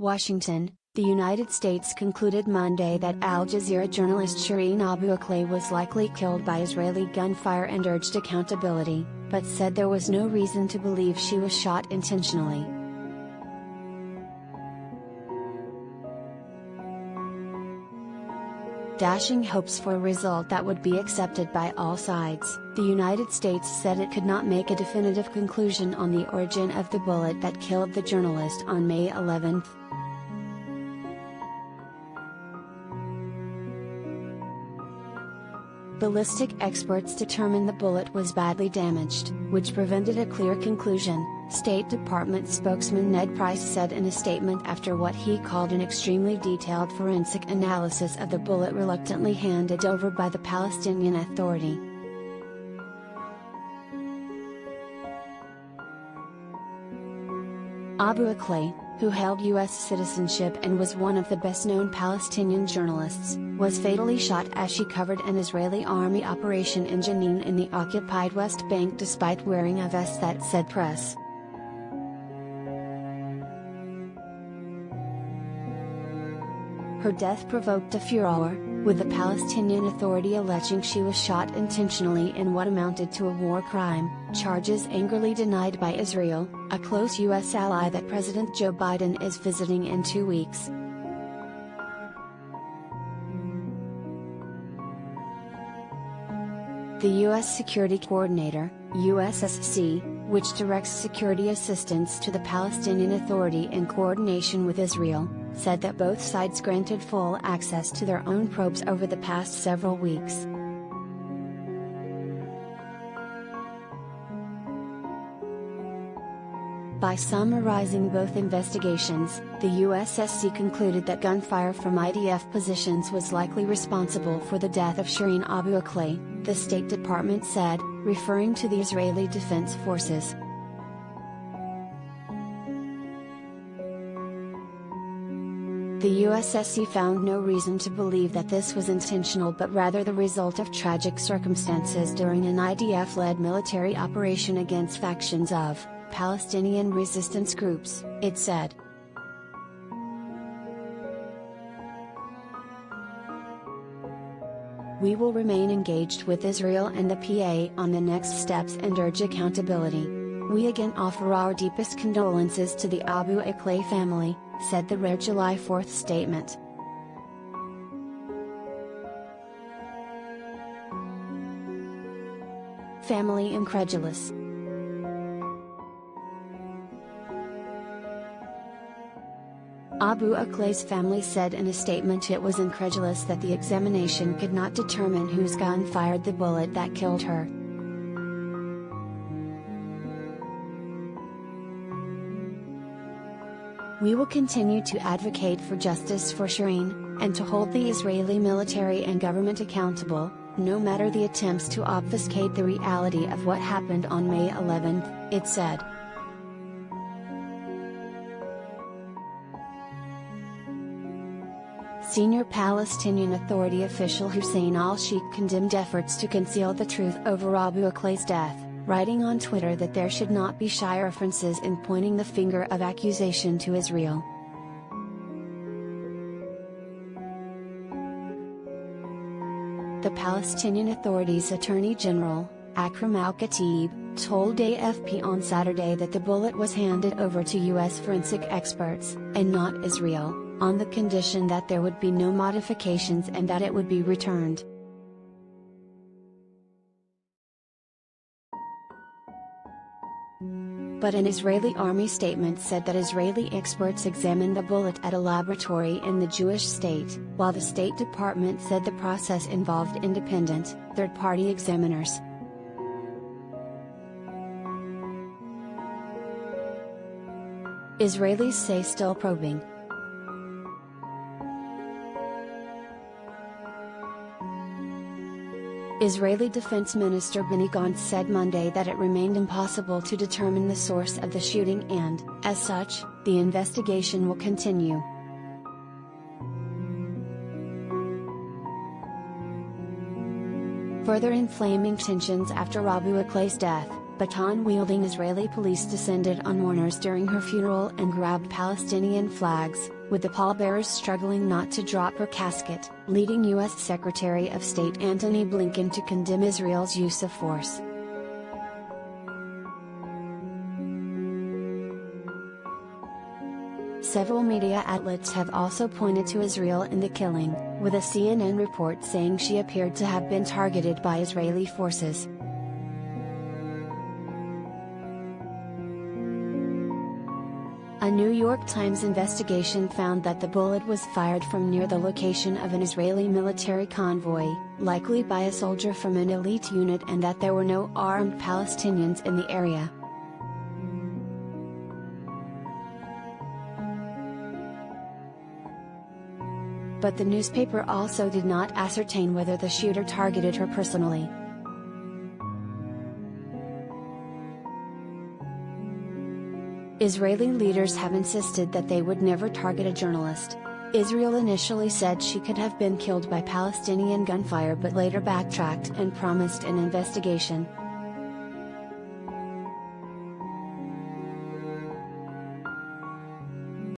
Washington, the United States concluded Monday that Al Jazeera journalist Shireen Abu Akleh was likely killed by Israeli gunfire and urged accountability, but said there was no reason to believe she was shot intentionally. Dashing hopes for a result that would be accepted by all sides, the United States said it could not make a definitive conclusion on the origin of the bullet that killed the journalist on May 11. Ballistic experts determined the bullet was badly damaged, which prevented a clear conclusion, State Department spokesman Ned Price said in a statement after what he called an extremely detailed forensic analysis of the bullet reluctantly handed over by the Palestinian Authority. Abu Akleh, who held U.S. citizenship and was one of the best-known Palestinian journalists, was fatally shot as she covered an Israeli army operation in Jenin in the occupied West Bank despite wearing a vest that said press. Her death provoked a furor, with the Palestinian Authority alleging she was shot intentionally in what amounted to a war crime, charges angrily denied by Israel, a close U.S. ally that President Joe Biden is visiting in 2 weeks. The U.S. Security Coordinator, USSC, which directs security assistance to the Palestinian Authority in coordination with Israel, said that both sides granted full access to their own probes over the past several weeks. By summarizing both investigations, the USSC concluded that gunfire from IDF positions was likely responsible for the death of Shireen Abu Akleh, the State Department said, referring to the Israeli Defense Forces. The USSC found no reason to believe that this was intentional but rather the result of tragic circumstances during an IDF-led military operation against factions of Palestinian resistance groups, it said. We will remain engaged with Israel and the PA on the next steps and urge accountability. We again offer our deepest condolences to the Abu Akleh family, said the rare July 4 statement. Family incredulous. Abu Akleh's family said in a statement it was incredulous that the examination could not determine whose gun fired the bullet that killed her. We will continue to advocate for justice for Shireen, and to hold the Israeli military and government accountable, no matter the attempts to obfuscate the reality of what happened on May 11, it said. Senior Palestinian Authority official Hussein al-Sheikh condemned efforts to conceal the truth over Abu Akleh's death, writing on Twitter that there should not be shy references in pointing the finger of accusation to Israel. The Palestinian Authority's Attorney General, Akram al-Khatib, told AFP on Saturday that the bullet was handed over to U.S. forensic experts, and not Israel, on the condition that there would be no modifications and that it would be returned. But an Israeli army statement said that Israeli experts examined the bullet at a laboratory in the Jewish state, while the State Department said the process involved independent, third-party examiners. Israelis say still probing. Israeli Defense Minister Benny Gantz said Monday that it remained impossible to determine the source of the shooting and, as such, the investigation will continue. Further inflaming tensions after Abu Akleh's death, Baton-wielding Israeli police descended on mourners during her funeral and grabbed Palestinian flags, with the pallbearers struggling not to drop her casket, leading U.S. Secretary of State Antony Blinken to condemn Israel's use of force. Several media outlets have also pointed to Israel in the killing, with a CNN report saying she appeared to have been targeted by Israeli forces. A New York Times investigation found that the bullet was fired from near the location of an Israeli military convoy, likely by a soldier from an elite unit, and that there were no armed Palestinians in the area. But the newspaper also did not ascertain whether the shooter targeted her personally. Israeli leaders have insisted that they would never target a journalist. Israel initially said she could have been killed by Palestinian gunfire but later backtracked and promised an investigation.